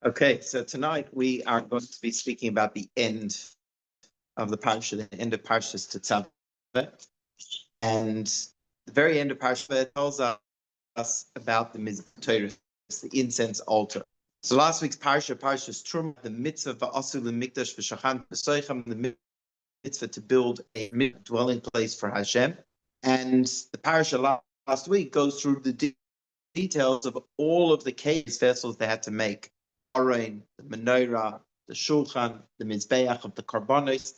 Okay, so tonight we are going to be speaking about the end of the parsha, the end of Parshas Tetzaveh, and the very end of Parshas tells us about the Ketores, the incense altar. So last week's Parshas Truma, the mitzvah va'asu l'mikdash v'shachan v'soichem, the mitzvah to build a dwelling place for Hashem, and the Parshas last week goes through the details of all of the case vessels they had to make. The menorah, the shulchan, the mizbeach of the karbonos,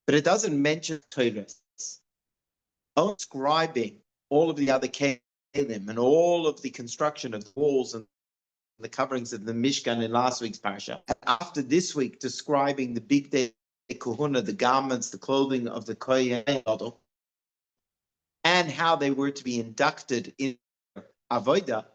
but it doesn't mention Ketores. Only describing all of the other kelim and all of the construction of the walls and the coverings of the Mishkan in last week's parsha. And after this week, describing the big day kahuna, the garments, the clothing of the kohen and how they were to be inducted in avodah.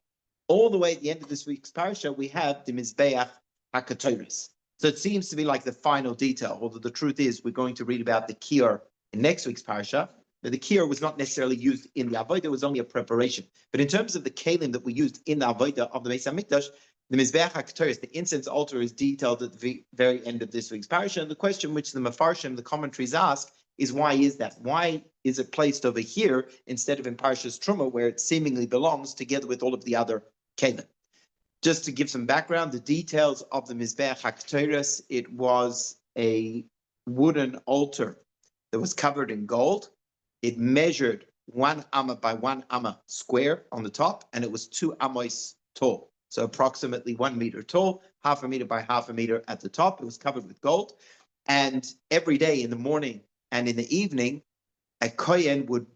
All the way at the end of this week's parsha, we have the Mizbeach HaKetores. So it seems to be like the final detail, although the truth is we're going to read about the Kior in next week's parsha. But the Kior was not necessarily used in the Avodah, it was only a preparation. But in terms of the Kelim that we used in the Avodah of the Beis HaMikdash, the Mizbeach HaKetores, the incense altar, is detailed at the very end of this week's parsha. And the question which the Mefarshim, the commentaries ask, is why is that? Why is it placed over here instead of in Parshas Truma, where it seemingly belongs together with all of the other Kelim? Just to give some background, the details of the Mizbeach HaKetores, it was a wooden altar that was covered in gold. It measured 1 amma by 1 amma square on the top, and it was 2 amos tall. So approximately 1 meter tall, 0.5 meter by 0.5 meter at the top. It was covered with gold. And every day in the morning and in the evening, a kohen would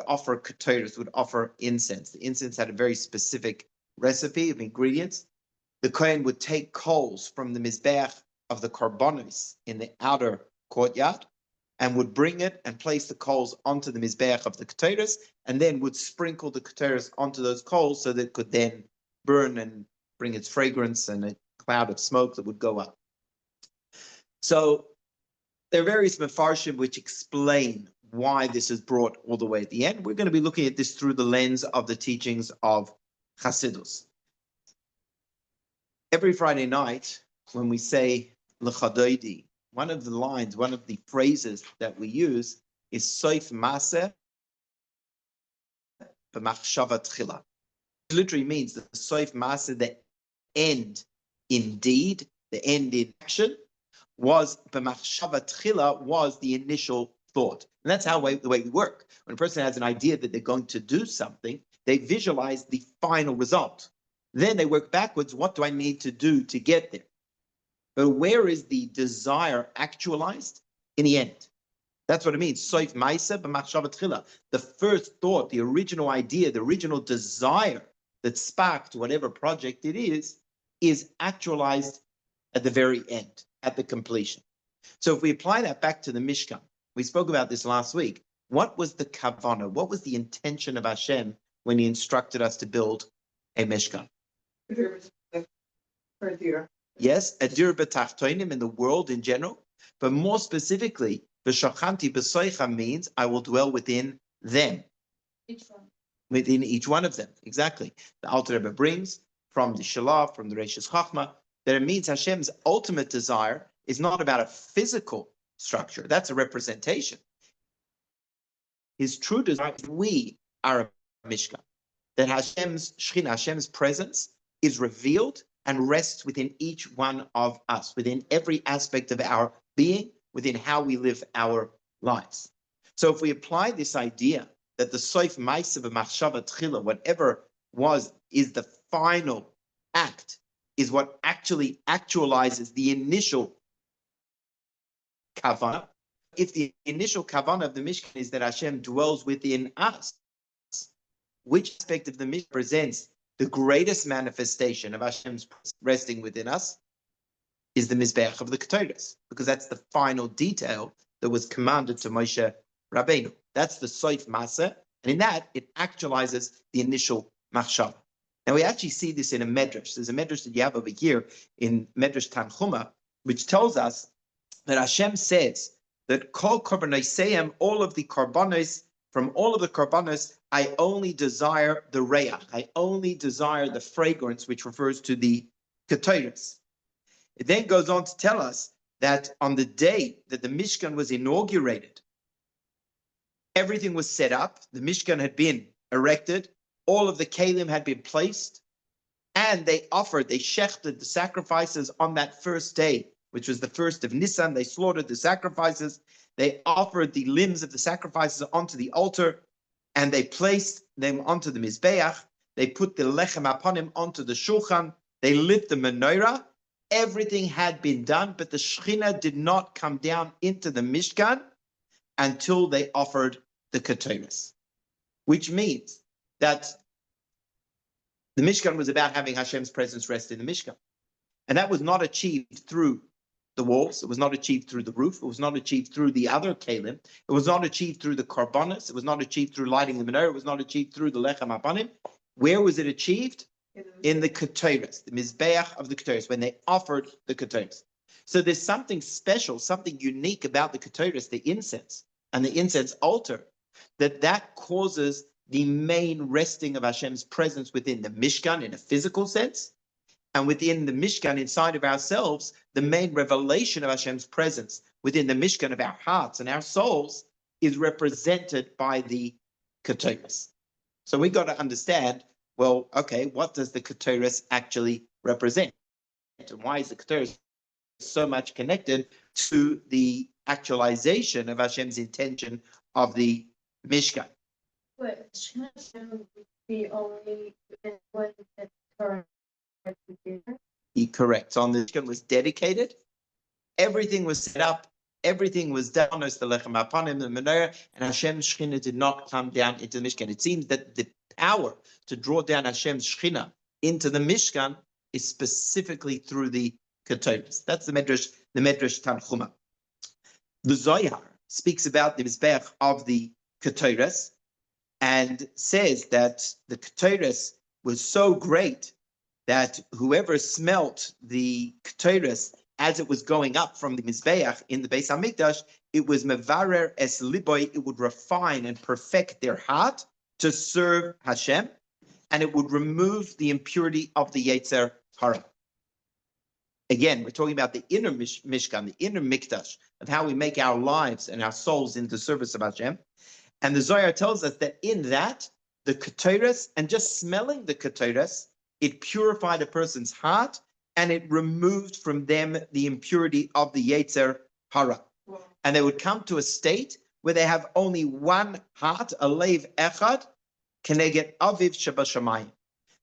offer ketores, would offer incense. The incense had a very specific recipe of ingredients. The kohen would take coals from the mizbeach of the karbonos in the outer courtyard and would bring it and place the coals onto the mizbeach of the ketores, and then would sprinkle the ketores onto those coals so that it could then burn and bring its fragrance and a cloud of smoke that would go up. So there are various mefarshim which explain why this is brought all the way at the end. We're going to be looking at this through the lens of the teachings of Chassidus. Every Friday night, when we say L'chadoidi, one of the lines, one of the phrases that we use is Soif Maseh b'machshava tchila. It literally means the Soif Maseh, the end in deed, the end in action, was b'machshava tchila, was the initial thought. And that's the way we work. When a person has an idea that they're going to do something, they visualize the final result. Then they work backwards. What do I need to do to get there? But where is the desire actualized? In the end. That's what it means. Soif ma'aseh b'machshava tchila. The first thought, the original idea, the original desire that sparked whatever project it is actualized at the very end, at the completion. So if we apply that back to the Mishkan, we spoke about this last week. What was the kavanah? What was the intention of Hashem when he instructed us to build a Mishkan? Yes, adir b'tachtonim, in the world in general, but more specifically, v'shachanti b'soicha means I will dwell within them. Each one. Within each one of them, exactly. The Alter Rebbe brings from the Shalaf, from the Reishis Chachma, that it means Hashem's ultimate desire is not about a physical structure. That's a representation. His true desire is we are a Mishkan, that Hashem's Shekhinah, Hashem's presence is revealed and rests within each one of us, within every aspect of our being, within how we live our lives. So if we apply this idea that the Soif Ma'aseh b'machshava tchila, whatever is the final act, is what actually actualizes the initial kavanah. If the initial kavanah of the Mishkan is that Hashem dwells within us, which aspect of the Mishkan presents the greatest manifestation of Hashem's resting within us is the Mizbeach of the Ketores, because that's the final detail that was commanded to Moshe Rabbeinu. That's the Soif Maseh, and in that, it actualizes the initial machshava. Now, we actually see this in a medrash. There's a medrash that you have over here in Medrash Tanchuma, which tells us that Hashem says that Kol Korbanoseihem, all of the Korbanos, from all of the Korbanos, I only desire the Reach. I only desire the fragrance, which refers to the Ketores. It then goes on to tell us that on the day that the Mishkan was inaugurated, everything was set up. The Mishkan had been erected. All of the kalim had been placed. And they shechted the sacrifices on that first day, which was the first of Nisan. They slaughtered the sacrifices. They offered the limbs of the sacrifices onto the altar, and they placed them onto the Mizbeach. They put the lechem upon him onto the shulchan. They lit the menorah. Everything had been done, but the Shekhinah did not come down into the Mishkan until they offered the Ketores, which means that the Mishkan was about having Hashem's presence rest in the Mishkan. And that was not achieved through the walls. It was not achieved through the roof. It was not achieved through the other kalim. It was not achieved through the korbanos. It was not achieved through lighting the menorah. It was not achieved through the lechem apanim. Where was it achieved? In the Ketores, the Mizbeach of the Ketores, when they offered the Ketores. So there's something special, something unique about the Ketores, the incense, and the incense altar, that causes the main resting of Hashem's presence within the Mishkan in a physical sense, and within the Mishkan inside of ourselves, the main revelation of Hashem's presence within the Mishkan of our hearts and our souls is represented by the Ketores. So we got to understand, well, okay, what does the Ketores actually represent? And why is the Ketores so much connected to the actualization of Hashem's intention of the Mishkan? But Hashem would be only one that Torah correct. So on the Mishkan was dedicated, everything was set up, everything was done as the lechem upon him, the menorah, and Hashem's Shekhinah did not come down into the Mishkan. It seems that the power to draw down Hashem's Shekhinah into the Mishkan is specifically through the Ketores. That's the Medrash Tanchuma. The Zohar speaks about the Mizbeach of the Ketores and says that the Ketores was so great that whoever smelt the Ketores as it was going up from the Mizbeach in the Beis HaMikdash, it was mevarer es liboy, it would refine and perfect their heart to serve Hashem, and it would remove the impurity of the Yetzer Hara. Again, we're talking about the inner Mishkan, the inner Mikdash, of how we make our lives and our souls into service of Hashem. And the Zohar tells us that in that, the Ketores, and just smelling the Ketores, it purified a person's heart, and it removed from them the impurity of the Yetzer Hara. Wow. And they would come to a state where they have only one heart, a leiv echad, keneged aviv shebashamayim.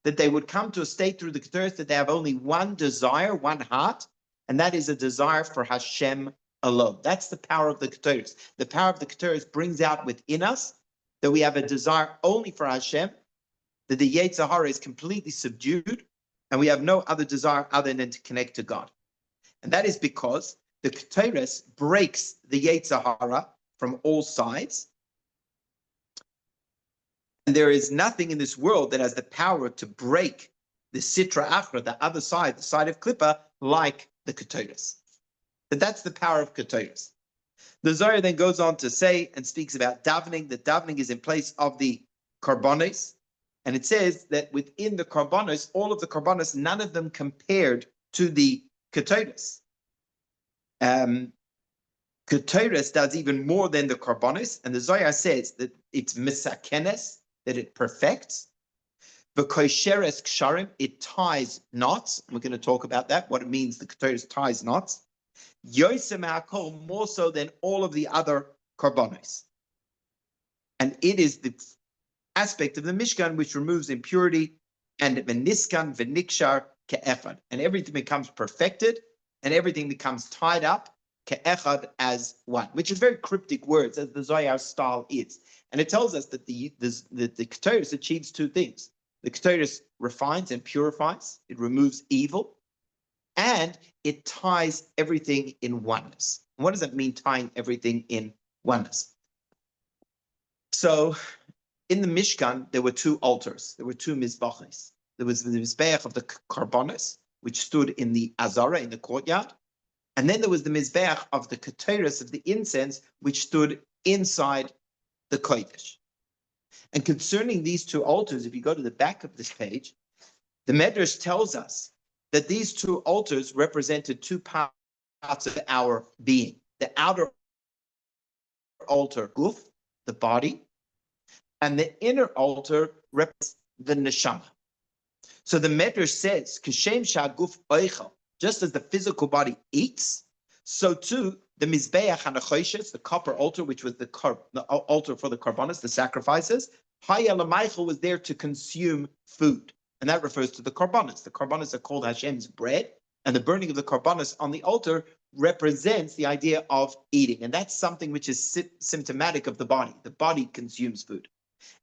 That they would come to a state through the Ketores that they have only one desire, one heart, and that is a desire for Hashem alone. That's the power of the Ketores. The power of the Ketores brings out within us that we have a desire only for Hashem, that the Yetzer Hara is completely subdued, and we have no other desire other than to connect to God. And that is because the Ketores breaks the Yetzer Hara from all sides. And there is nothing in this world that has the power to break the Sitra Achra, the other side, the side of Klippa, like the Ketores. But that's the power of Ketores. The Zohar then goes on to say and speaks about davening, that davening is in place of the korbanos. And it says that within the korbanos, all of the korbanos, none of them compared to the Ketores. Ketores does even more than the korbanos, and the Zohar says that it's misakenes, that it perfects. V'koisheres ksharim, it ties knots. We're going to talk about that, what it means the Ketores ties knots. Yosem ha'kol, more so than all of the other korbanos. And it is the aspect of the Mishkan which removes impurity, and v'niskan v'nikshar ke'echad, and everything becomes perfected, and everything becomes tied up ke'echad as one, which is very cryptic words, as the Zohar style is. And it tells us that the Ketores achieves two things. The Ketores refines and purifies, it removes evil, and it ties everything in oneness. And what does that mean, tying everything in oneness? So in the Mishkan, there were two altars. There were two mizbachos. There was the Mizbeach of the korbanos, which stood in the Azara, in the courtyard. And then there was the Mizbeach of the Ketores, of the incense, which stood inside the Kodesh. And concerning these two altars, if you go to the back of this page, the Medrash tells us that these two altars represented two parts of our being. The outer altar, guf, the body, and the inner altar represents the neshama. So the Medrash says, "Kishem shaguf oichel," just as the physical body eats, so too the mizbeach and the copper altar, which was the altar for the karbanos, the sacrifices, Haya Lama'ichel was there to consume food, and that refers to the karbanos. The karbanos are called Hashem's bread, and the burning of the karbanos on the altar represents the idea of eating, and that's something which is symptomatic of the body. The body consumes food,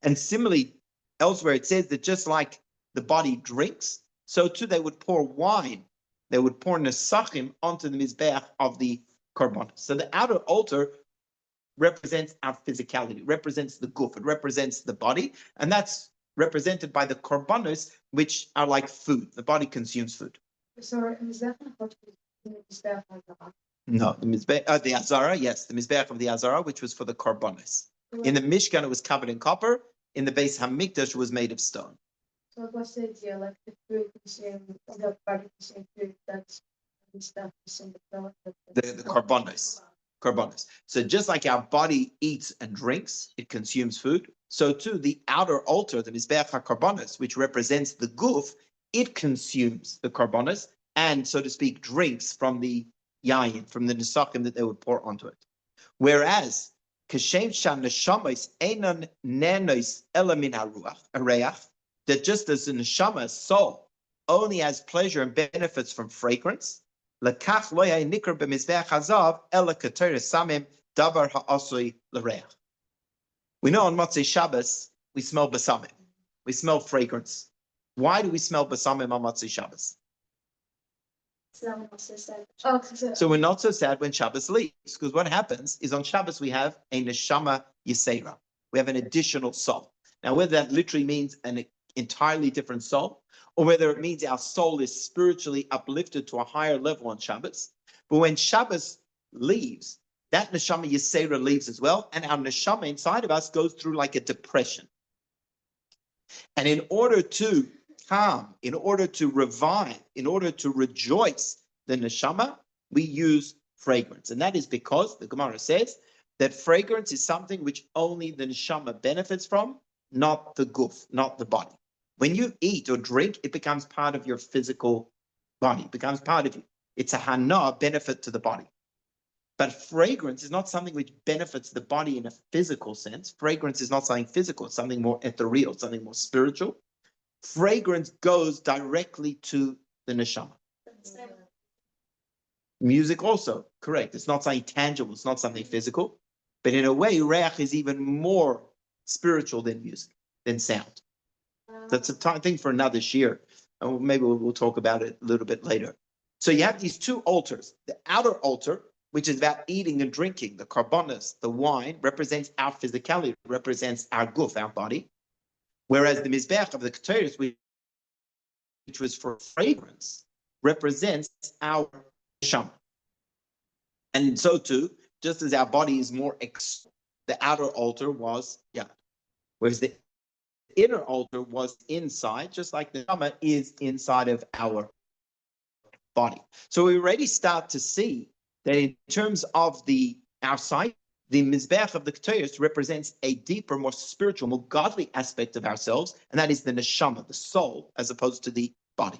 and similarly, elsewhere it says that just like the body drinks, so too they would pour wine. They would pour nesachim onto the mizbeach of the karbanos. So the outer altar represents our physicality, represents the guf, it represents the body, and that's represented by the karbanos, which are like food. The body consumes food. No, the mizbeach, the azara, yes, the mizbeach of the azara, which was for the karbanos. In the Mishkan, it was covered in copper. In the Beis Hamikdash, it was made of stone. So what's the idea? Like the food consumed, the body consumed food, that's the stuff in the Karbanos. So just like our body eats and drinks, it consumes food. So too, the outer altar, the Mizbeach HaKarbanos, which represents the guf, it consumes the karbanos and, so to speak, drinks from the yayin, from the nesachim that they would pour onto it. Whereas, Kashem shan neshamis einon nenos elamin haruach, that just as the neshama soul only has pleasure and benefits from fragrance, lekach lo nikar b'mizbeach hazav ela Ketores samim davar ha'asui l'reach. We know on Motzei Shabbos we smell basamim, we smell fragrance. Why do we smell basamim on Motzei Shabbos? So we're not so sad when Shabbos leaves, because what happens is on Shabbos we have a neshama yisera. We have an additional soul. Now, whether that literally means an entirely different soul, or whether it means our soul is spiritually uplifted to a higher level on Shabbos, but when Shabbos leaves, that neshama yisera leaves as well, and our neshama inside of us goes through like a depression. And in order to calm, in order to revive, in order to rejoice the neshama, we use fragrance. And that is because the Gemara says that fragrance is something which only the neshama benefits from, not the guf, not the body. When you eat or drink, it becomes part of your physical body, it becomes part of you. It's a hana, benefit to the body. But fragrance is not something which benefits the body in a physical sense. Fragrance is not something physical, it's something more ethereal, something more spiritual. Fragrance goes directly to the neshama. Music also, correct. It's not something tangible, it's not something physical. But in a way, reach is even more spiritual than music, than sound. That's a thing for another year. And maybe we'll talk about it a little bit later. So you have these two altars. The outer altar, which is about eating and drinking, the karbonos, the wine, represents our physicality, represents our guf, our body. Whereas the mizbeach of the Ketores, which was for fragrance, represents our neshama. And so too, just as our body is more the outer altar was yad, whereas the inner altar was inside, just like the neshama is inside of our body. So we already start to see that in terms of our sight, the mizbeach of the Ketores represents a deeper, more spiritual, more godly aspect of ourselves, and that is the neshama, the soul, as opposed to the body.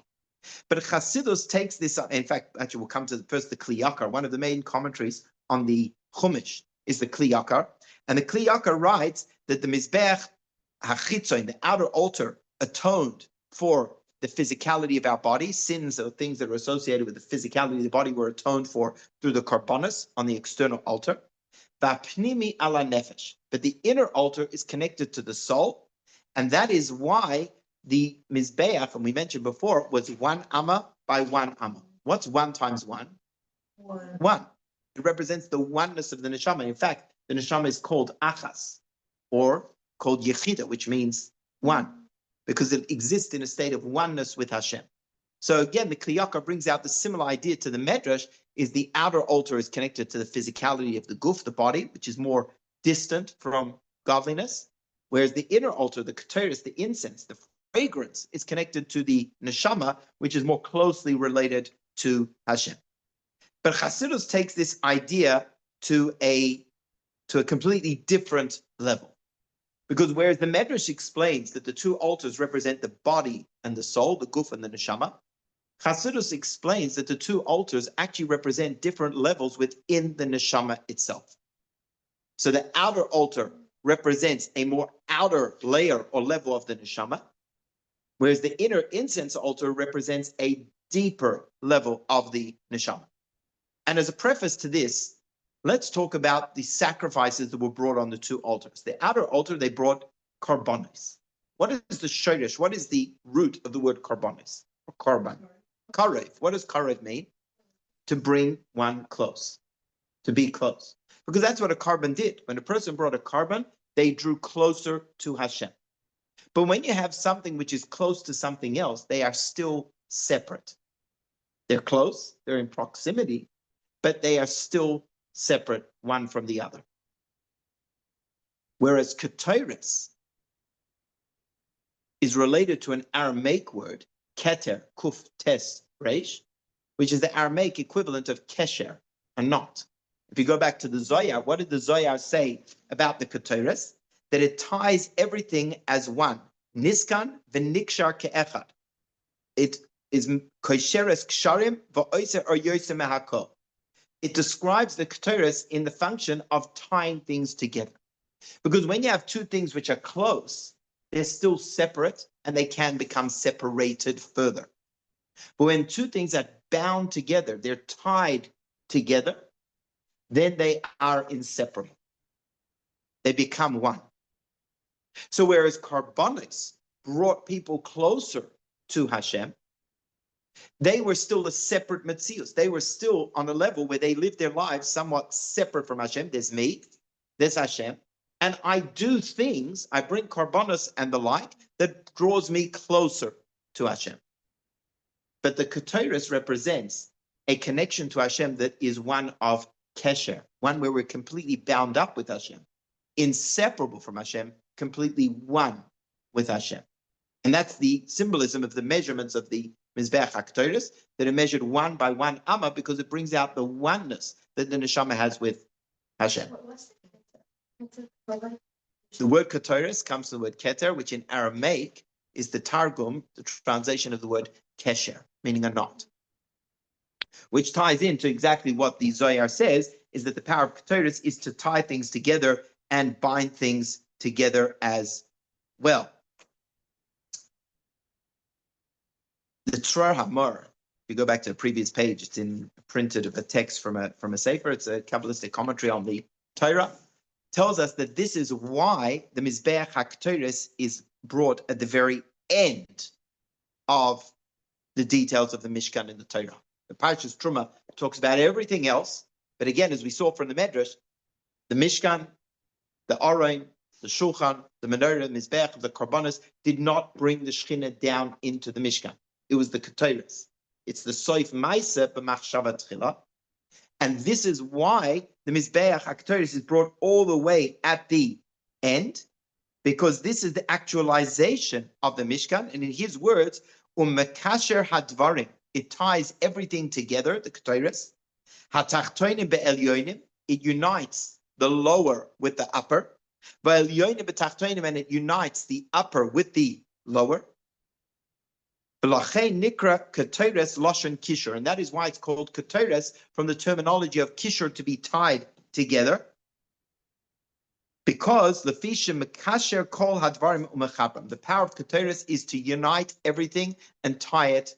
But Chassidus takes this up. In fact, actually, we'll come to first the Kli Yakar. One of the main commentaries on the Chumash is the Kli Yakar, and the Kli Yakar writes that the mizbeach hachitzon, the outer altar, atoned for the physicality of our body. Sins or things that are associated with the physicality of the body were atoned for through the karbonos on the external altar. V'apnimi ala nefesh, but the inner altar is connected to the soul, and that is why the mizbeach, and we mentioned before, was 1 amma by 1 amma. What's 1 times 1? 1. It represents the oneness of the neshama. In fact, the neshama is called achas, or called yechida, which means one, because it exists in a state of oneness with Hashem. So again, the Kli Yakar brings out the similar idea to the Medrash, is the outer altar is connected to the physicality of the guf, the body, which is more distant from godliness, whereas the inner altar, the Ketores, the incense, the fragrance is connected to the neshama, which is more closely related to Hashem. But Chassidus takes this idea to a completely different level. Because whereas the Medrash explains that the two altars represent the body and the soul, the guf and the neshama, Chassidus explains that the two altars actually represent different levels within the neshama itself. So the outer altar represents a more outer layer or level of the neshama, whereas the inner incense altar represents a deeper level of the neshama. And as a preface to this, let's talk about the sacrifices that were brought on the two altars. The outer altar, they brought karbonos. What is the shoresh? What is the root of the word karbonos? Or karban? Karev. What does karev mean? To bring one close, to be close. Because that's what a carbon did. When a person brought a carbon, they drew closer to Hashem. But when you have something which is close to something else, they are still separate. They're close, they're in proximity, but they are still separate one from the other. Whereas Ketores is related to an Aramaic word, keter, kuf, tes, reish, which is the Aramaic equivalent of kesher, a knot. If you go back to the Zohar, what did the Zohar say about the Ketores? That it ties everything as one. Niskan v'nikshar ke'echad. It is kosheres ksharim v'oiser or yosem mehakol. It describes the Ketores in the function of tying things together. Because when you have two things which are close, they're still separate and they can become separated further. But when two things are bound together, they're tied together, then they are inseparable. They become one. So whereas karbonos brought people closer to Hashem, they were still a separate metzius. They were still on a level where they lived their lives somewhat separate from Hashem. There's me, there's Hashem, and I do things, I bring karbonos and the like, that draws me closer to Hashem. But the Ketores represents a connection to Hashem that is one of kesher, one where we're completely bound up with Hashem, inseparable from Hashem, completely one with Hashem. And that's the symbolism of the measurements of the Mizbeach HaKetores, that are measured one by one amma, because it brings out the oneness that the neshama has with Hashem. What's the keter? The word Ketores comes from the word keter, which in Aramaic is the targum, the translation of the word kesher, meaning a knot. Which ties into exactly what the Zohar says, is that the power of Ketores is to tie things together and bind things together as well. The Trar Hamor, if you go back to the previous page, it's in printed of a text from a sefer. It's a Kabbalistic commentary on the Torah. Tells us that this is why the Mizbeach HaKetores is brought at the very end of the details of the Mishkan in the Torah. The Parshas Truma talks about everything else, but again, as we saw from the Medrash, the Mishkan, the Aron, the Shulchan, the Menorah, the Mizbeach, the Karbonos did not bring the Shechina down into the Mishkan. It was the Ketores. It's the Soif Maisa b'machshava tchila. And this is why the Mizbeach HaKetores is brought all the way at the end, because this is the actualization of the Mishkan. And in his words, Mekasher hadvarim, it ties everything together, the Ketores. Hatachtoinim be'elyoinim, it unites the lower with the upper. Ve'elyoinim be'tachtoinim, and it unites the upper with the lower. Nikra Ketores Lashon Kishur, and that is why it's called Ketores, from the terminology of Kishur, to be tied together. Because Lefisha Mekasher Kol Hadvarim Umechabram, the power of Ketores is to unite everything and tie it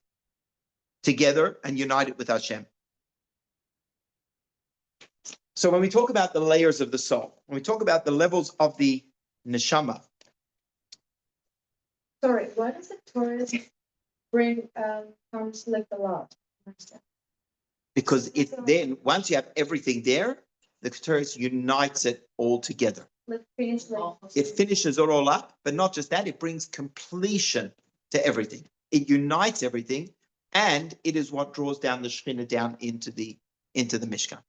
together and unite it with Hashem. So when we talk about the layers of the soul, when we talk about the levels of the neshama. Sorry, why does the Torah bring comes like the law? Because it then, once you have everything there, the Ketores unites it all together. It finishes it all up, but not just that, it brings completion to everything. It unites everything, and it is what draws down the Shekhinah down into the Mishkan.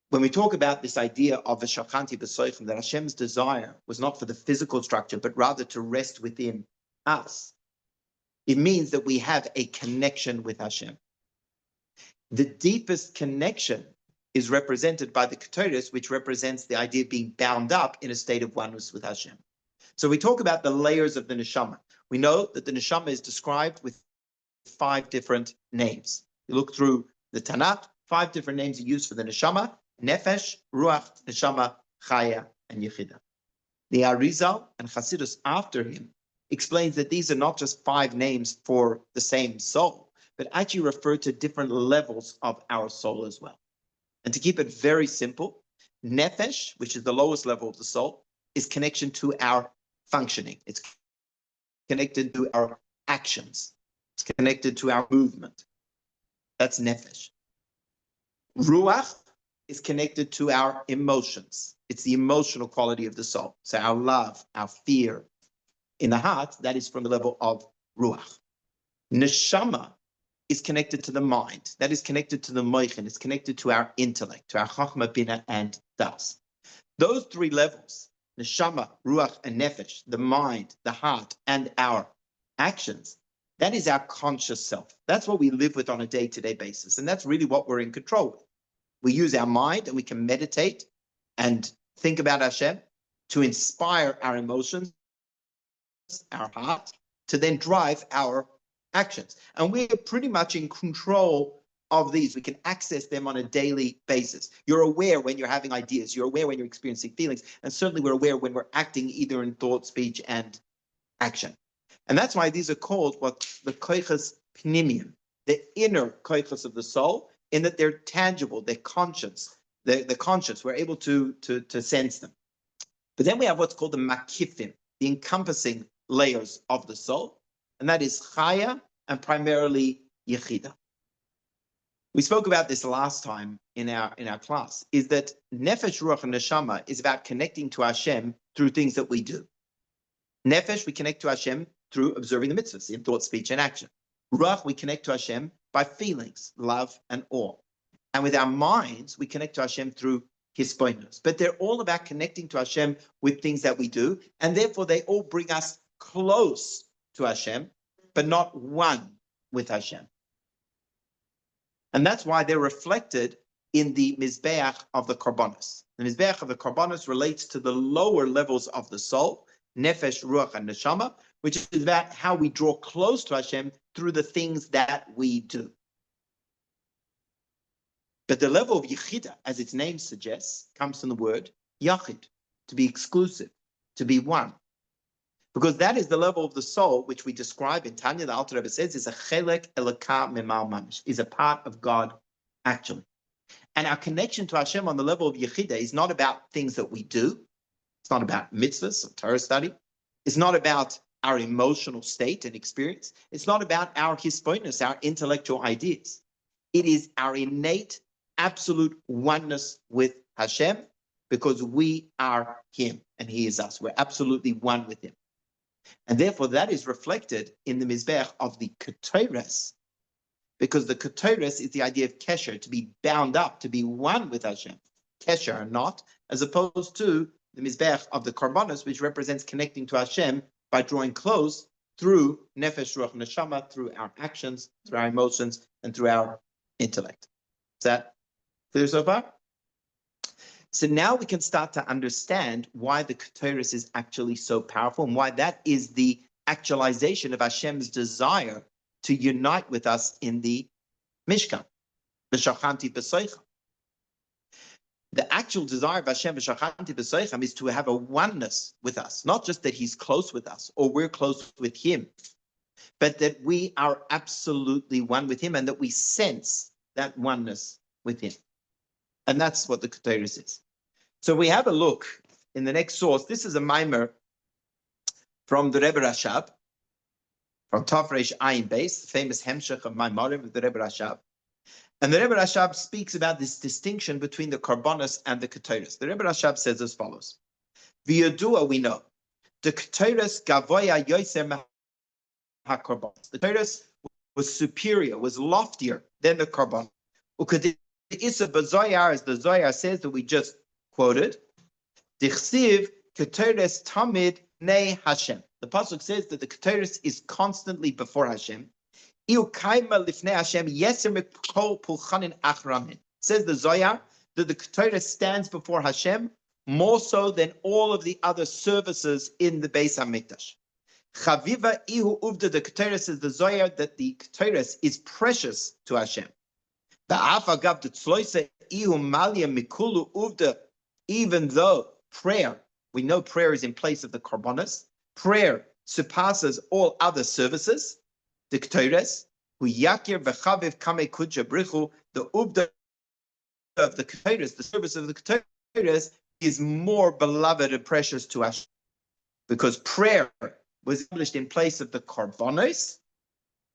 when we talk about this idea of v'shachanti b'soichim, that Hashem's desire was not for the physical structure, but rather to rest within us, it means that we have a connection with Hashem. The deepest connection is represented by the Ketores, which represents the idea of being bound up in a state of oneness with Hashem. So we talk about the layers of the neshama. We know that the neshama is described with 5 different names. You look through the Tanakh, 5 different names are used for the neshama: nefesh, ruach, neshama, chaya, and yechida. The Arizal and Chassidus after him explains that these are not just 5 names for the same soul, but actually refer to different levels of our soul as well. And to keep it very simple, nefesh, which is the lowest level of the soul, is connection to our functioning. It's connected to our actions. It's connected to our movement. That's nefesh. Ruach is connected to our emotions. It's the emotional quality of the soul. So our love, our fear. In the heart, that is from the level of ruach. Neshama is connected to the mind. That is connected to the moichin. It's connected to our intellect, to our chachma, bina, and das. Those 3 levels, neshama, ruach, and nefesh, the mind, the heart, and our actions, that is our conscious self. That's what we live with on a day-to-day basis. And that's really what we're in control with. We use our mind and we can meditate and think about Hashem to inspire our emotions, our heart, to then drive our actions. And we're pretty much in control of these. We can access them on a daily basis. You're aware when you're having ideas. You're aware when you're experiencing feelings. And certainly we're aware when we're acting either in thought, speech, and action. And that's why these are called what the koiches pnimiyim, the inner koiches of the soul, in that they're tangible, they're conscious. They're conscious. We're able to sense them. But then we have what's called the makifim, the encompassing layers of the soul. And that is chaya and primarily yechida. We spoke about this last time in our class, is that nefesh, ruach, and neshama is about connecting to Hashem through things that we do. Nefesh, we connect to Hashem through observing the mitzvahs in thought, speech, and action. Ruach, we connect to Hashem by feelings, love, and awe. And with our minds, we connect to Hashem through hisboinus. But they're all about connecting to Hashem with things that we do, and therefore they all bring us close to Hashem, but not one with Hashem. And that's why they're reflected in the Mizbeach of the Korbanos. The Mizbeach of the Korbanos relates to the lower levels of the soul, Nefesh, Ruach, and Neshama, which is about how we draw close to Hashem through the things that we do. But the level of Yechida, as its name suggests, comes from the word Yachid, to be exclusive, to be one. Because that is the level of the soul which we describe in Tanya, the Alter Rebbe says, is a chelek elokah memal mamish, is a part of God, actually. And our connection to Hashem on the level of Yechida is not about things that we do. It's not about mitzvahs or Torah study. It's not about our emotional state and experience. It's not about our hisboinus, our intellectual ideas. It is our innate, absolute oneness with Hashem, because we are Him and He is us. We're absolutely one with Him. And therefore, that is reflected in the Mizbeach of the Ketores, because the Ketores is the idea of kesher, to be bound up, to be one with Hashem. Kesher or not, as opposed to the Mizbeach of the Korbanos, which represents connecting to Hashem by drawing close through Nefesh, Ruach, Neshama, through our actions, through our emotions, and through our intellect. Is that clear so far? So now we can start to understand why the Ketores is actually so powerful and why that is the actualization of Hashem's desire to unite with us in the Mishkan, V'shachanti b'soicham. The actual desire of Hashem V'shachanti b'soicham is to have a oneness with us, not just that He's close with us or we're close with Him, but that we are absolutely one with Him and that we sense that oneness with Him. And that's what the Ketores is. So we have a look in the next source. This is a mimer from the Rebbe Rashab, from Tafresh Ayin Beis, the famous Hemshech of Maimarim of the Rebbe Rashab. And the Rebbe Rashab speaks about this distinction between the Korbanos and the Ketores. The Rebbe Rashab says as follows: V'yodua, we know, the Ketores gavoya yoser ha-Korbanos. The Ketores was superior, was loftier than the Korbanos. The Issa B'Zoyar, as the Zoyar says that we just quoted, Dichsiv Ketores Tamid Nei Hashem. The pasuk says that the Ketores is constantly before Hashem. Says the Zoyar that the Ketores stands before Hashem more so than all of the other services in the Beis Hamikdash. Chaviva ihu uvda, the Ketores is the Zoyar that the Ketores is precious to Hashem. Even though prayer, we know prayer is in place of the Karbonos, prayer surpasses all other services, the Ketores, who yakir v'chaviv kame kudja brichu, the uvda of the Ketores, the service of the Ketores is more beloved and precious to Hashem, because prayer was established in place of the Karbonos,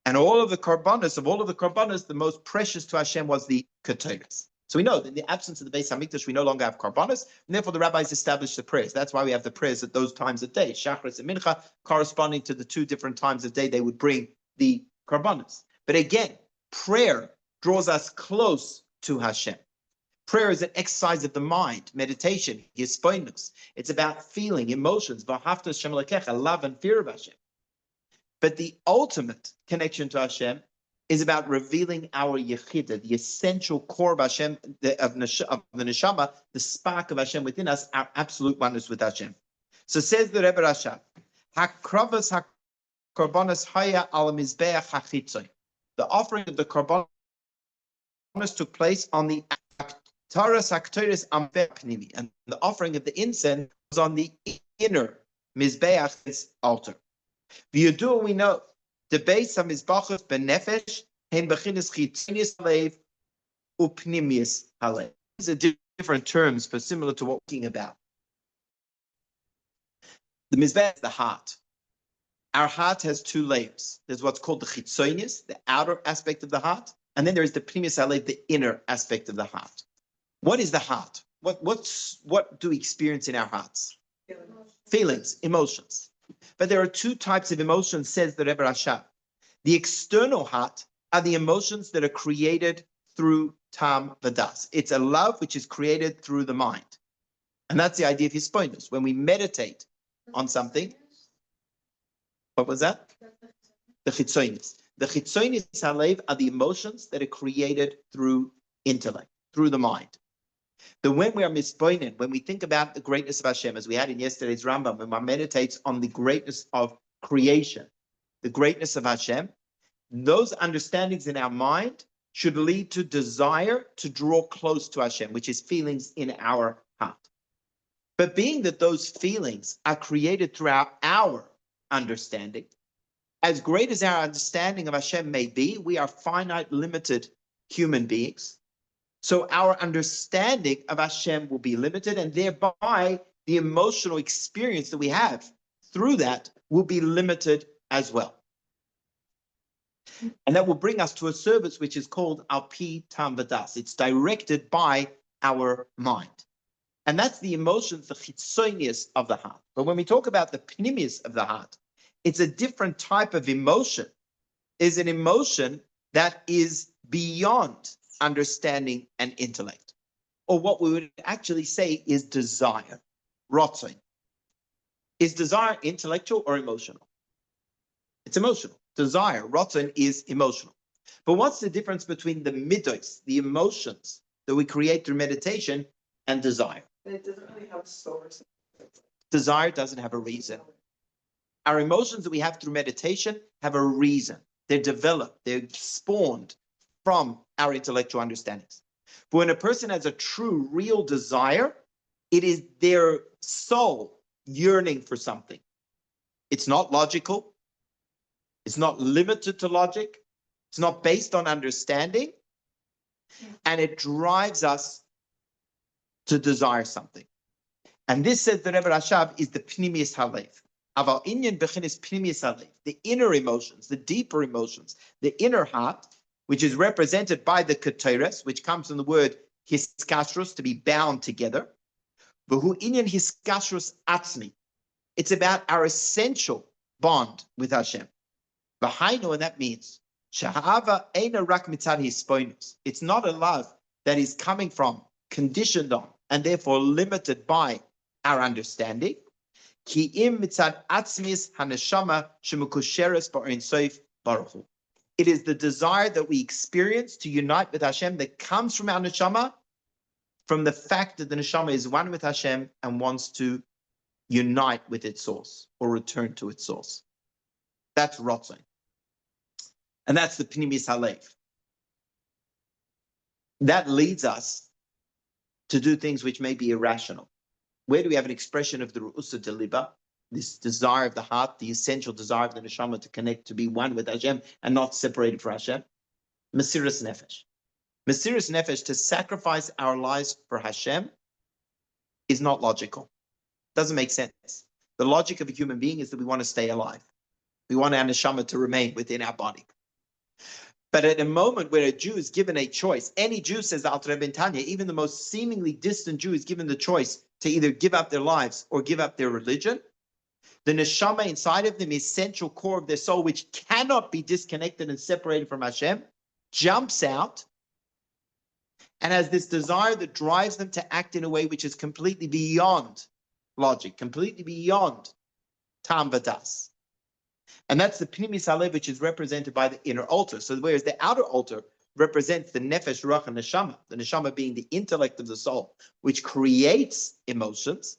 and all of the Karbonos, the most precious to Hashem was the Ketores. So we know that in the absence of the Beis Hamikdash, we no longer have Karbonos, and therefore the rabbis established the prayers. That's why we have the prayers at those times of day, Shachris and Mincha, corresponding to the two different times of day they would bring the Karbonos. But again, prayer draws us close to Hashem. Prayer is an exercise of the mind, meditation, yispoinus. It's about feeling, emotions, v'haftas Shem Elokecha, love and fear of Hashem. But the ultimate connection to Hashem is about revealing our yechida, the essential core of Hashem, of the neshama, the spark of Hashem within us, our absolute oneness with Hashem. So says the Rebbe Rashab, Hakravas hakorbanos haya al mizbeach hachitzoy. The offering of the korbanos took place on the Taras Ketores Pnimi, and the offering of the incense was on the inner Mizbeach altar. We know the base of Mizbachos benefesh hen bechinis chitzonis halev upnimius halev. These are different terms, but similar to what we're talking about. The Mizbeach is the heart. Our heart has two layers. There's what's called the chitzonis, the outer aspect of the heart, and then there is the pnimius halev, the inner aspect of the heart. What is the heart? What do we experience in our hearts? Feelings, emotions. But there are two types of emotions, says the Rebbe Rashab. The external heart are the emotions that are created through tam v'das. It's a love which is created through the mind. And that's the idea of hispoinus. When we meditate on something, what was that? The chitzonis. The chitzonis halev are the emotions that are created through intellect, through the mind. That when we are mispoinen, when we think about the greatness of Hashem, as we had in yesterday's Rambam, when one meditates on the greatness of creation, the greatness of Hashem, those understandings in our mind should lead to desire to draw close to Hashem, which is feelings in our heart. But being that those feelings are created throughout our understanding, as great as our understanding of Hashem may be, we are finite, limited human beings. So our understanding of Hashem will be limited, and thereby the emotional experience that we have through that will be limited as well. And that will bring us to a service which is called Al-Pi Tam V'das. It's directed by our mind. And that's the emotions, the chitzonius of the heart. But when we talk about the pnimius of the heart, it's a different type of emotion. It's an emotion that is beyond understanding and intellect, or what we would actually say is desire, rotzon. Is desire intellectual or emotional? It's emotional. Desire, rotzon, is emotional. But what's the difference between the midos, the emotions that we create through meditation, and desire? It doesn't really have a source. Desire doesn't have a reason. Our emotions that we have through meditation have a reason. They're developed, they're spawned from our intellectual understandings. But when a person has a true, real desire, it is their soul yearning for something. It's not logical. It's not limited to logic. It's not based on understanding. And it drives us to desire something. And this, says the Rebbe Rashab, is the pnimius halev. Aval inyan bechinis pnimius halev, the inner emotions, the deeper emotions, the inner heart, which is represented by the Ketores, which comes from the word hiskashrus, to be bound together. V'hu inyan hiskashrus atzmi. It's about our essential bond with Hashem. V'hainu, and that means shahava eina rak mitzad hispoinus. It's not a love that is coming from, conditioned on, and therefore limited by our understanding. Ki im mitzad atzmis haneshama shemukusheres ba'in soif baruch hu. It is the desire that we experience to unite with Hashem that comes from our neshama, from the fact that the neshama is one with Hashem and wants to unite with its source or return to its source. That's Rotzon. And that's the Pnimis Halev. That leads us to do things which may be irrational. Where do we have an expression of the Ru'usa Deliba, this desire of the heart, the essential desire of the neshama to connect, to be one with Hashem and not separated from Hashem? Mesiras Nefesh. Mesiras Nefesh, to sacrifice our lives for Hashem, is not logical. Doesn't make sense. The logic of a human being is that we want to stay alive. We want our neshama to remain within our body. But at a moment where a Jew is given a choice, any Jew, says the Alter Rebbe in Tanya, even the most seemingly distant Jew is given the choice to either give up their lives or give up their religion, the neshama inside of them, the essential core of their soul, which cannot be disconnected and separated from Hashem, jumps out and has this desire that drives them to act in a way which is completely beyond logic, completely beyond Tam Vadas. And that's the Pnimis Halev, which is represented by the inner altar. So whereas the outer altar represents the Nefesh, Ruach, and Neshama, the Neshama being the intellect of the soul, which creates emotions,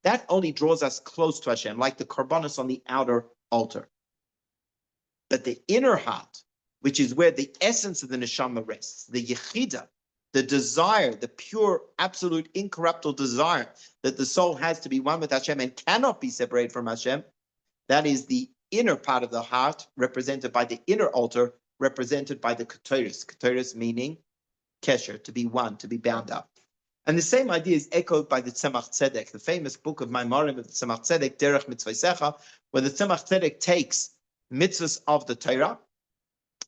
that only draws us close to Hashem, like the Karbanos on the outer altar. But the inner heart, which is where the essence of the Neshama rests, the Yechida, the desire, the pure, absolute, incorruptible desire that the soul has to be one with Hashem and cannot be separated from Hashem, that is the inner part of the heart, represented by the inner altar, represented by the Ketores. Ketores meaning kesher, to be one, to be bound up. And the same idea is echoed by the Tzemach Tzedek, the famous book of Maimorim of the Tzemach Tzedek, Derech Mitzvaysecha, where the Tzemach Tzedek takes mitzvahs of the Torah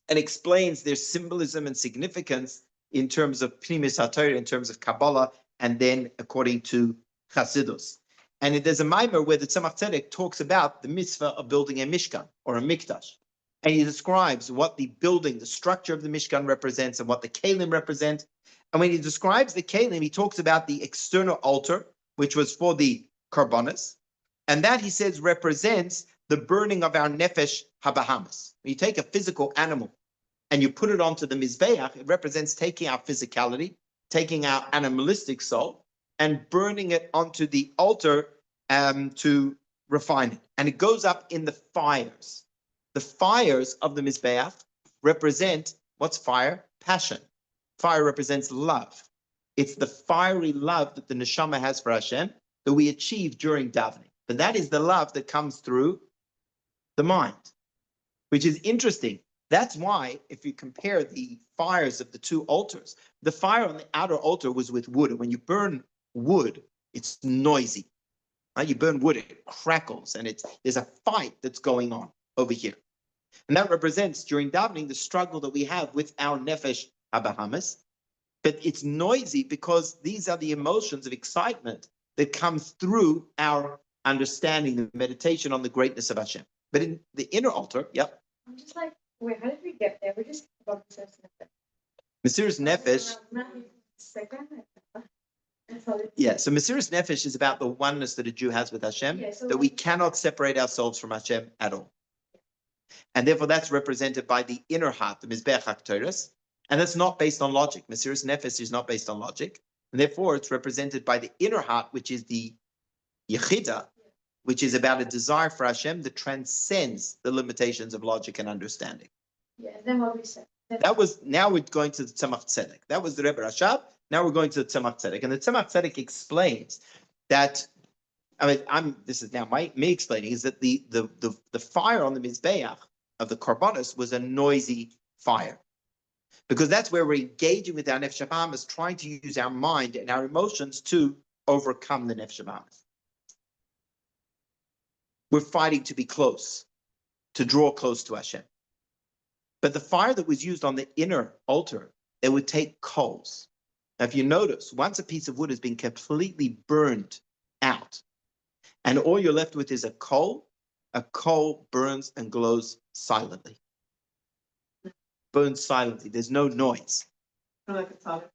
and explains their symbolism and significance in terms of Pnimis HaTorah, in terms of Kabbalah, and then according to Chassidus. And there's a mimer where the Tzemach Tzedek talks about the mitzvah of building a Mishkan or a Mikdash. And he describes what the building, the structure of the Mishkan represents and what the Kalim represent. And when he describes the Kalim, he talks about the external altar, which was for the Karbonis. And that, he says, represents the burning of our Nefesh HaBahamas. When you take a physical animal and you put it onto the Mizbeach, it represents taking our physicality, taking our animalistic soul, and burning it onto the altar to refine it. And it goes up in the fires. The fires of the Mizbeach represent, what's fire? Passion. Fire represents love. It's the fiery love that the neshama has for Hashem that we achieve during davening. But that is the love that comes through the mind, which is interesting. That's why, if you compare the fires of the two altars, the fire on the outer altar was with wood. And when you burn wood, it's noisy. Right? You burn wood, it crackles, and there's a fight that's going on over here. And that represents, during davening, the struggle that we have with our nefesh habahamas. But it's noisy because these are the emotions of excitement that come through our understanding, the meditation on the greatness of Hashem. But in the inner altar, yep. I'm just like, wait, how did we get there? We're just about the Mesiras Nefesh. Yeah, so Mesiras Nefesh is about the oneness that a Jew has with Hashem, that we cannot separate ourselves from Hashem at all. And therefore that's represented by the inner heart, the Mizbeach HaKetoros, and that's not based on logic. Mesiras Nefesh is not based on logic, and therefore it's represented by the inner heart, which is the Yechida, which is about a desire for Hashem that transcends the limitations of logic and understanding. Yeah, then what we said. That was, now we're going to the Tzemach Tzedek. That was the Rebbe Rashab. Now we're going to the Tzemach Tzedek. And the Tzemach Tzedek explains that, this is now me explaining, is that the fire on the Mizbeach of the Karbonos was a noisy fire. Because that's where we're engaging with our Nefesh HaBahamas, trying to use our mind and our emotions to overcome the Nefesh HaBahamas. We're fighting to be close, to draw close to Hashem. But the fire that was used on the inner altar, they would take coals. Now, if you notice, once a piece of wood has been completely burned out, and all you're left with is a coal burns and glows silently. Burns silently. There's no noise. Like a tonic.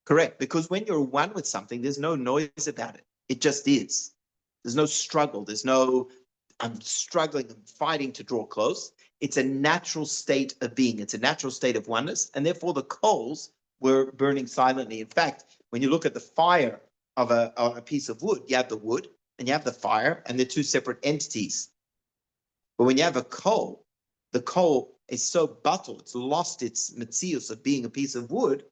Correct. Because when you're one with something, there's no noise about it. It just is. There's no struggle. There's no, I'm struggling, I'm fighting to draw close. It's a natural state of being. It's a natural state of oneness. And therefore the coals were burning silently. In fact, when you look at the fire of a piece of wood, you have the wood and you have the fire, and they're two separate entities. But when you have a coal, the coal is so bottled, it's lost its metzius of being a piece of wood,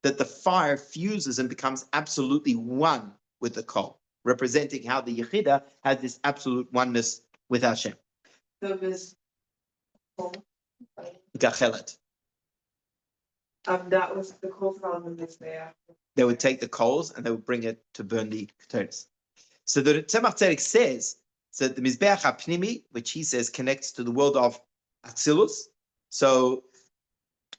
that the fire fuses and becomes absolutely one with the coal, representing how the Yechida has this absolute oneness with Hashem. So this, Gachelet. that was the cold on the Mizbeach. They would take the coals and they would bring it to burn the Ketores. So the Tzemach Tzedek says, so the Mizbeach HaPnimi, which he says connects to the world of Atzilus. So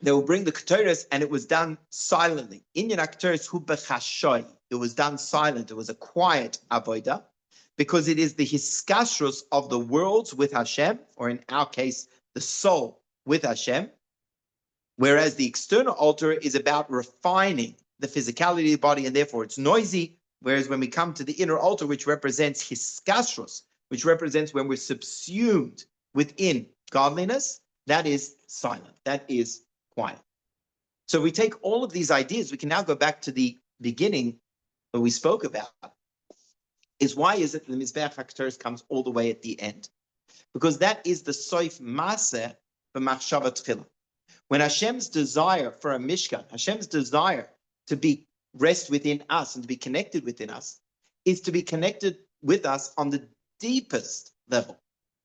they will bring the Ketores, and it was done silently. Inyan HaKetores hu b'chashoy. It was done silent. It was a quiet avodah, because it is the hiskashrus of the worlds with Hashem, or in our case, the soul with Hashem. Whereas the external altar is about refining the physicality of the body, and therefore it's noisy. Whereas when we come to the inner altar, which represents hiskashrus, which represents when we're subsumed within godliness, that is silent. That is quiet. So we take all of these ideas, we can now go back to the beginning that we spoke about. Is why is it the Mizbeach HaKetores comes all the way at the end? Because that is the soif maseh b'machshava tchila. When Hashem's desire for a mishkan, Hashem's desire to be rest within us and to be connected within us, is to be connected with us on the deepest level,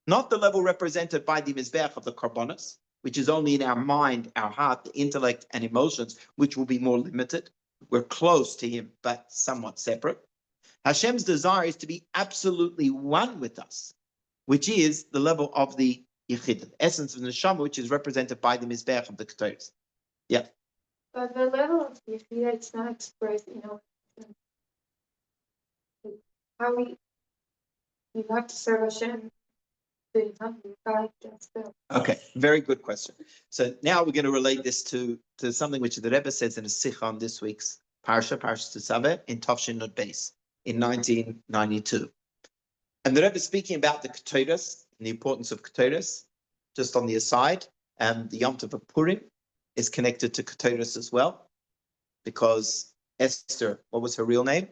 not the level represented by the Mizbeach of the Karbonos, which is only in our mind, our heart, the intellect and emotions, which will be more limited. We're close to him, but somewhat separate. Hashem's desire is to be absolutely one with us, which is the level of the Yechid, the essence of the Neshama, which is represented by the Mizbeach of the Ketores. Yeah. But the level of the Yechida, it's not expressed, how you have to serve Hashem. So you have to fight against them. Okay, very good question. So now we're going to relate this to something which the Rebbe says in a sikha on this week's Parsha Tzaveh, in Tafshin Nut Beis in 1992. And the Rebbe is speaking about the Ketores and the importance of Ketores. Just on the aside, the Yom Tov of Purim is connected to Ketores as well, because Esther, what was her real name?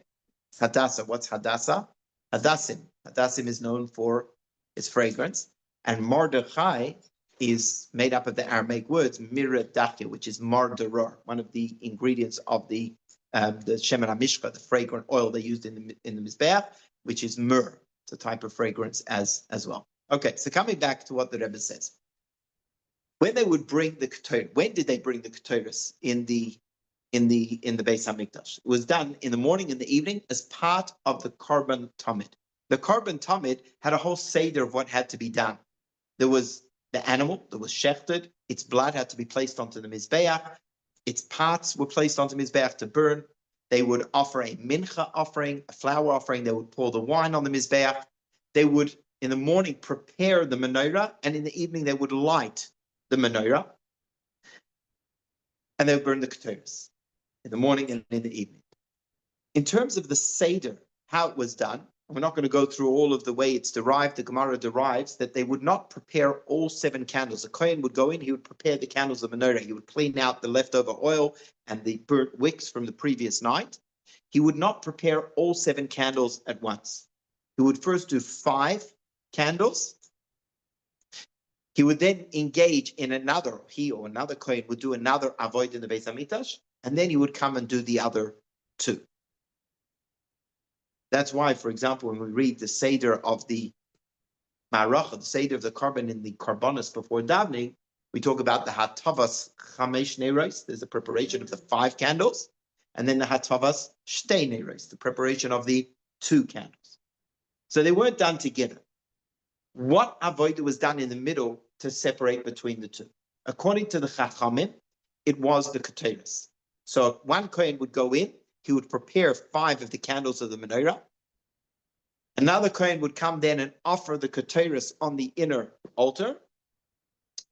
Hadassah. What's Hadassah? Hadassim. Hadassim is known for its fragrance, and Mordechai is made up of the Aramaic words miradachya, which is mardaror, one of the ingredients of the shemen hamishcha, the fragrant oil they used in the mizbeach, which is myrrh. It's a type of fragrance as well. Okay, so coming back to what the Rebbe says, when they would bring the Ketores, when did they bring the Ketores in the Beis Hamikdash? It was done in the morning and the evening as part of the Korban Tamid. The Korban Tamid had a whole seder of what had to be done. There was the animal that was shechted, its blood had to be placed onto the Mizbeach, its parts were placed onto the Mizbeach to burn. They would offer a mincha offering, a flour offering. They would pour the wine on the Mizbeach. They would, in the morning, prepare the menorah, and in the evening, they would light the menorah. And they would burn the Ketores in the morning and in the evening. In terms of the Seder, how it was done, we're not going to go through all of the way it's derived. The Gemara derives that they would not prepare all 7 candles. A Kohen would go in, he would prepare the candles of menorah. He would clean out the leftover oil and the burnt wicks from the previous night. He would not prepare all 7 candles at once. He would first do 5 candles. He would then engage in another, he or another Kohen would do another avoid in the Beis Hamikdash, and then he would come and do the other 2. That's why, for example, when we read the Seder of the Ma'aracha, the Seder of the Korban in the Karbonos before davening, we talk about the Hatavas Chamesh Neiros. There's a preparation of the 5 candles, and then the Hatavas Shtei Neiros, the preparation of the 2 candles. So they weren't done together. What avodah was done in the middle to separate between the 2? According to the Chachamim, it was the Ketores. So one Kohen would go in, he would prepare 5 of the candles of the menorah. Another Kohen would come then and offer the Ketores on the inner altar.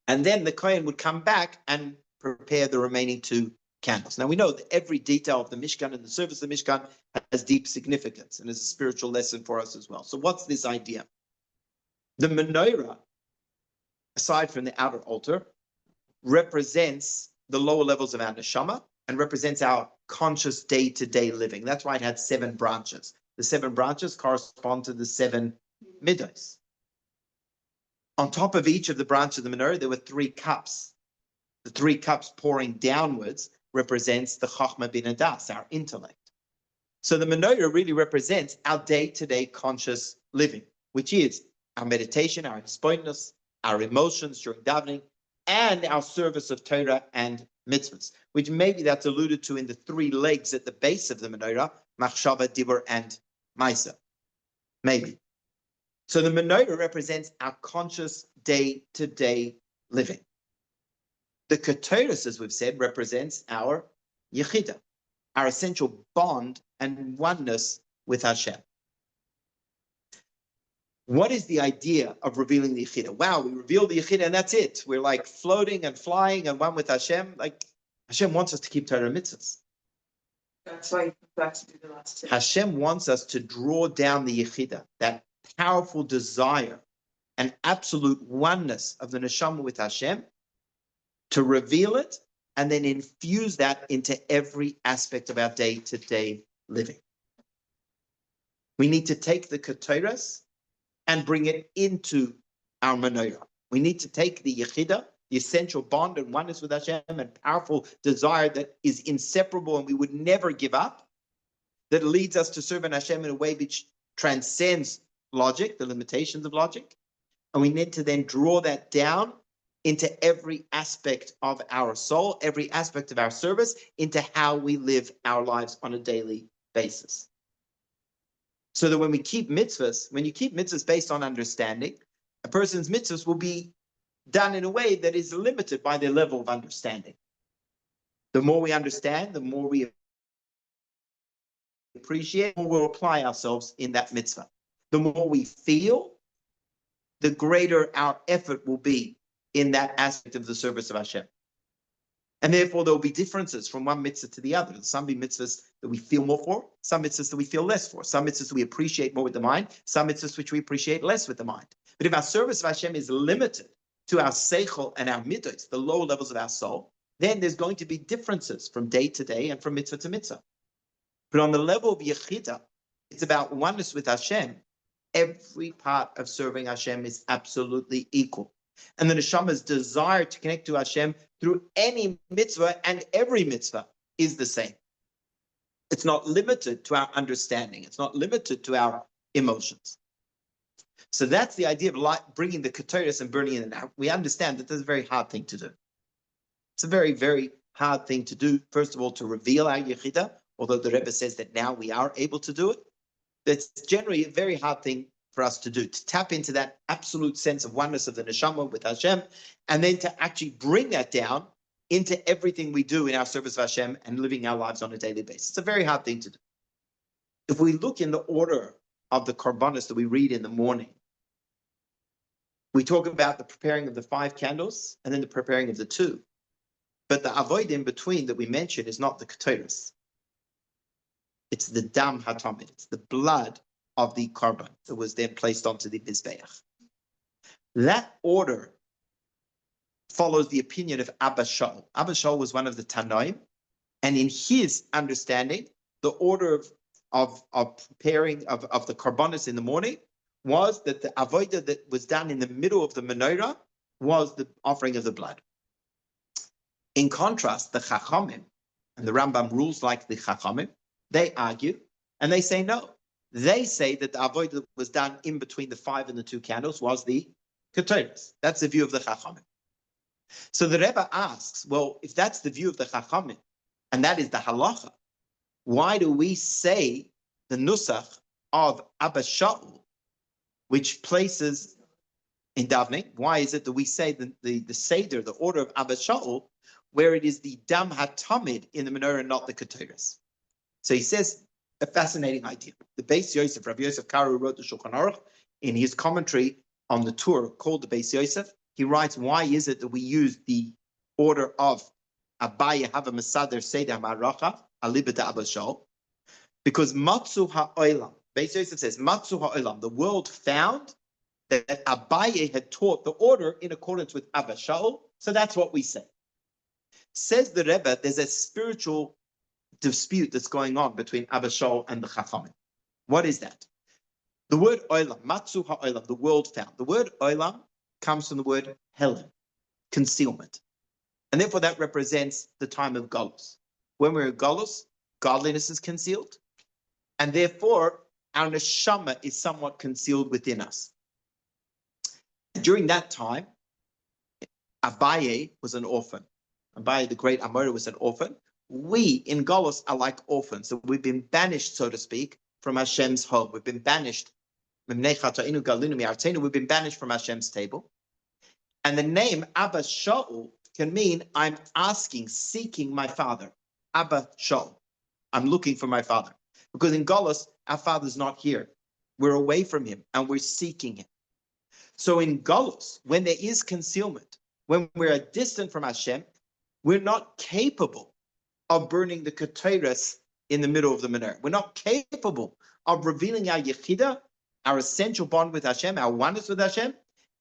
And then the Kohen would come back and prepare the remaining 2 candles. Now we know that every detail of the Mishkan and the service of the Mishkan has deep significance and is a spiritual lesson for us as well. So what's this idea? The menorah, aside from the outer altar, represents the lower levels of our neshama and represents our conscious day-to-day living. That's why it had 7 branches. The 7 branches correspond to the 7 middos. On top of each of the branches of the menorah, there were 3 cups. The 3 cups pouring downwards represents the Chachma bin Adas, our intellect. So the menorah really represents our day-to-day conscious living, which is our meditation, our hispoinus, our emotions during davening, and our service of Torah and mitzvahs, which maybe that's alluded to in the 3 legs at the base of the menorah, machshava, dibur, and maisa. Maybe. So the menorah represents our conscious day-to-day living. The Ketores, as we've said, represents our yechida, our essential bond and oneness with Hashem. What is the idea of revealing the yechida? Wow, we reveal the yechida and that's it. We're like floating and flying and one with Hashem. Like Hashem wants us to keep Torah mitzvahs. That's why you come back to do the last 2. Hashem wants us to draw down the yechida, that powerful desire and absolute oneness of the neshama with Hashem, to reveal it and then infuse that into every aspect of our day-to-day living. We need to take the Ketores and bring it into our menorah. We need to take the yechida, the essential bond and oneness with Hashem and powerful desire that is inseparable and we would never give up, that leads us to serve Hashem in a way which transcends logic, the limitations of logic. And we need to then draw that down into every aspect of our soul, every aspect of our service, into how we live our lives on a daily basis. So that when we keep mitzvahs, when you keep mitzvahs based on understanding, a person's mitzvahs will be done in a way that is limited by their level of understanding. The more we understand, the more we appreciate, the more we'll apply ourselves in that mitzvah. The more we feel, the greater our effort will be in that aspect of the service of Hashem. And therefore, there will be differences from one mitzvah to the other. Some be mitzvahs that we feel more for, some mitzvahs that we feel less for, some mitzvahs that we appreciate more with the mind, some mitzvahs which we appreciate less with the mind. But if our service of Hashem is limited to our seichel and our middos, the lower levels of our soul, then there's going to be differences from day to day and from mitzvah to mitzvah. But on the level of yechida, it's about oneness with Hashem. Every part of serving Hashem is absolutely equal. And the neshama's desire to connect to Hashem through any mitzvah and every mitzvah is the same. It's not limited to our understanding. It's not limited to our emotions. So that's the idea of bringing the Ketores and burning it in. Now, we understand that that's a very hard thing to do. It's a very, very hard thing to do. First of all, to reveal our yechida, although the Rebbe says that now we are able to do it. That's generally a very hard thing for us to do, to tap into that absolute sense of oneness of the neshama with Hashem, and then to actually bring that down into everything we do in our service of Hashem and living our lives on a daily basis. It's a very hard thing to do. If we look in the order of the korbanos that we read in the morning, we talk about the preparing of the 5 candles and then the preparing of the 2. But the avoid in between that we mentioned is not the Ketores. It's the dam hatamid. It's the blood of the korban that was then placed onto the mizbeach. That order follows the opinion of Abba Shaul. Abba Shaul was one of the Tanoim, and in his understanding, the order of preparing of the korbanos in the morning was that the avodah that was done in the middle of the menorah was the offering of the blood. In contrast, the Chachamim, and the Rambam rules like the Chachamim, they argue, and they say no. They say that the avodah that was done in between the 5 and the 2 candles was the Ketores. That's the view of the Chachamim. So the Rebbe asks, well, if that's the view of the Chachamim, and that is the halacha, why do we say the nusach of Abba Shaul, which places in davening, why is it that we say the seder, the order of Abba Shaul, where it is the dam hatamid in the menorah, not the Ketores? So he says a fascinating idea. The Beis Yosef, Rabbi Yosef Karo, who wrote the Shulchan Aruch, in his commentary on the Torah called the Beis Yosef, he writes, why is it that we use the order of Abaye have a Masader Seder Maracha, Alibata Abashol, because Matzu Ha'olam, Beis Yosef says, Matzu Ha'olam, the world found that Abaye had taught the order in accordance with Abba Shaul, so that's what we say. Says the Rebbe, there's a spiritual dispute that's going on between Abba Shaul and the Chachamim. What is that? The word Olam, Matzu Ha'olam, the world found. The word Olam comes from the word Helen, concealment. And therefore that represents the time of Galus. When we're in Galus, godliness is concealed, and therefore our neshama is somewhat concealed within us. During that time, Abaye was an orphan. Abaye, the great Amora, was an orphan. We in Galus are like orphans. So we've been banished, so to speak, from Hashem's home. We've been banished. We've been banished from Hashem's table. And the name Abba Shaul can mean I'm asking, seeking my father. Abba Shaul. I'm looking for my father. Because in Galus, our father's not here. We're away from him and we're seeking him. So in Galus, when there is concealment, when we're distant from Hashem, we're not capable of burning the Ketores in the middle of the menorah. We're not capable of revealing our Yechida, our essential bond with Hashem, our oneness with Hashem,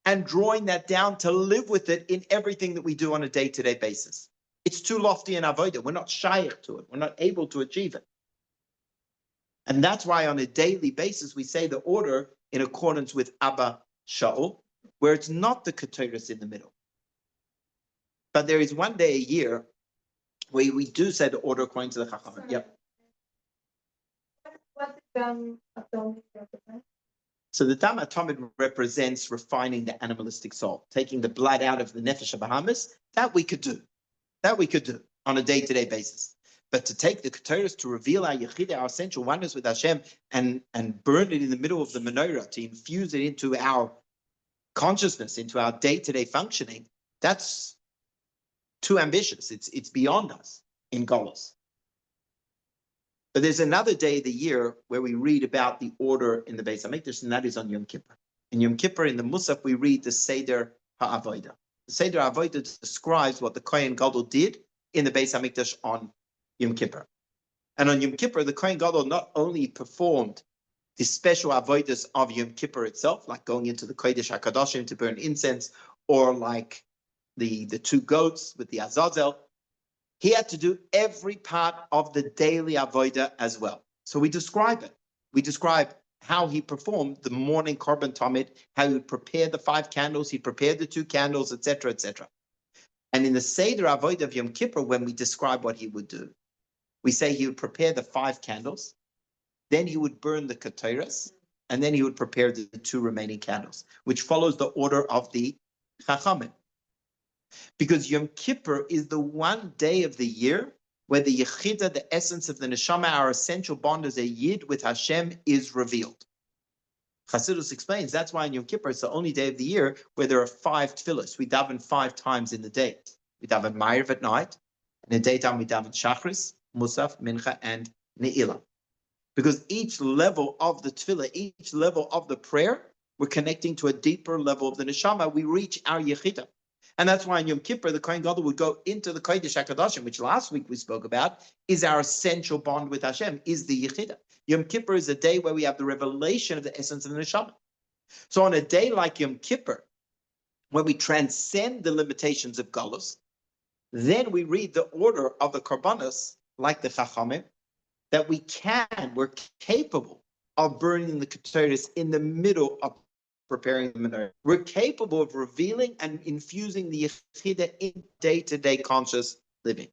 and drawing that down to live with it in everything that we do on a day-to-day basis. It's too lofty in avodah. We're not shaykh to it. We're not able to achieve it. And that's why on a daily basis, we say the order in accordance with Abba Shaul, where it's not the Ketores in the middle. But there is one day a year where we do say the order according to the Chachamim. Yep. What atomic represent? So the Dam Atomid represents refining the animalistic soul, taking the blood out of the Nefesh Bahamas. That we could do. That we could do on a day-to-day basis. But to take the Ketores to reveal our Yechida, our essential oneness with Hashem, and burn it in the middle of the menorah, to infuse it into our consciousness, into our day-to-day functioning, that's too ambitious. It's beyond us in Golos. But there's another day of the year where we read about the order in the Beis HaMikdash, and that is on Yom Kippur. In Yom Kippur, in the Musaf, we read the Seder HaAvodah. The Seder HaAvodah describes what the Kohen Gadol did in the Beis HaMikdash on Yom Kippur. And on Yom Kippur, the Kohen Gadol not only performed the special avodas of Yom Kippur itself, like going into the Kodesh HaKadoshim to burn incense, or like the two goats with the Azazel, he had to do every part of the daily avodah as well. So we describe it. We describe how he performed the morning korban tamid, how he would prepare the 5 candles, he prepared the 2 candles, etc., etc. And in the Seder avodah of Yom Kippur, when we describe what he would do, we say he would prepare the 5 candles, then he would burn the Ketores, and then he would prepare the 2 remaining candles, which follows the order of the Chachamim. Because Yom Kippur is the one day of the year where the Yechida, the essence of the Neshama, our essential bond as a Yid with Hashem, is revealed. Chassidus explains that's why in Yom Kippur it's the only day of the year where there are 5 tefillos. We daven 5 times in the day. We daven Ma'ariv at night, and in the daytime we daven Shachris, Musaf, Mincha, and Ne'ilah. Because each level of the tefillah, each level of the prayer, we're connecting to a deeper level of the Neshama. We reach our Yechida. And that's why in Yom Kippur, the Kohen Gadol would go into the Kodesh HaKadoshim, which last week we spoke about, is our essential bond with Hashem, is the Yechida. Yom Kippur is a day where we have the revelation of the essence of the Neshama. So on a day like Yom Kippur, when we transcend the limitations of Galus, then we read the order of the Korbanos, like the Chachamim, that we're capable of burning the Ketores in the middle of preparing the menorah. We're capable of revealing and infusing the Yechida in day-to-day conscious living.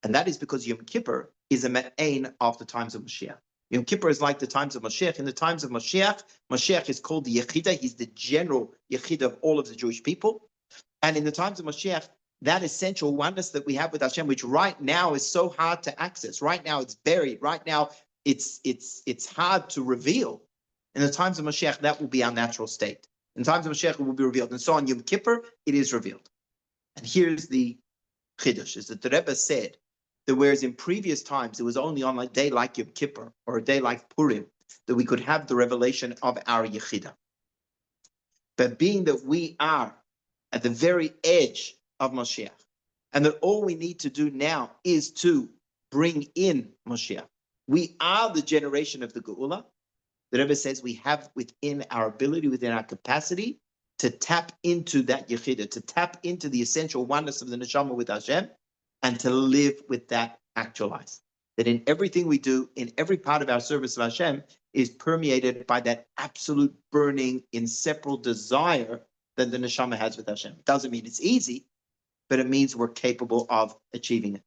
And that is because Yom Kippur is a me'ain of the times of Mashiach. Yom Kippur is like the times of Mashiach. In the times of Mashiach, Mashiach is called the Yechida. He's the general Yechida of all of the Jewish people. And in the times of Mashiach, that essential oneness that we have with Hashem, which right now is so hard to access. Right now it's buried. Right now it's hard to reveal. In the times of Mashiach, that will be our natural state. In times of Mashiach, it will be revealed. And so on Yom Kippur, it is revealed. And here's the Chiddush, is that the Rebbe said that whereas in previous times, it was only on a day like Yom Kippur or a day like Purim that we could have the revelation of our Yechida. But being that we are at the very edge of Mashiach, and that all we need to do now is to bring in Moshiach. We are the generation of the Geula. The Rebbe says we have within our ability, within our capacity, to tap into that Yechidah, to tap into the essential oneness of the Neshama with Hashem, and to live with that actualized. That in everything we do, in every part of our service of Hashem, is permeated by that absolute burning, inseparable desire that the Neshama has with Hashem. It doesn't mean it's easy, but it means we're capable of achieving it.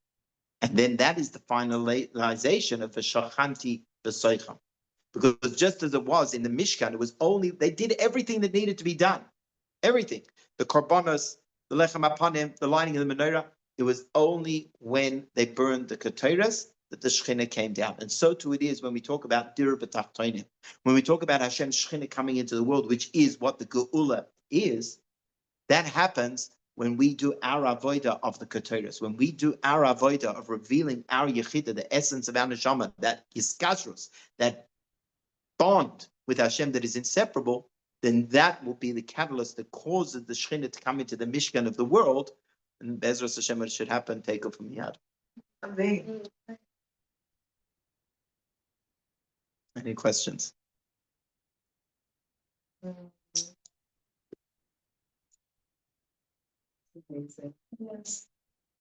And then that is the finalization of the Shachanti B'Soicham. Because just as it was in the Mishkan, it was only, they did everything that needed to be done. Everything. The Korbanos, the Lechem Apanim, the lighting of the menorah. It was only when they burned the Ketores that the Shekhinah came down. And so too it is when we talk about Dir B'Tachtonim. When we talk about Hashem's Shekhinah coming into the world, which is what the Geula is, that happens when we do our avodah of the Ketores, when we do our avodah of revealing our Yechidah, the essence of our Neshama, that Yiskashrus, that bond with Hashem that is inseparable, then that will be the catalyst that causes the Shekhinah to come into the Mishkan of the world. And Bezras Hashem, it should happen, take off from Yad. Amen. Any questions? Amazing. Yes.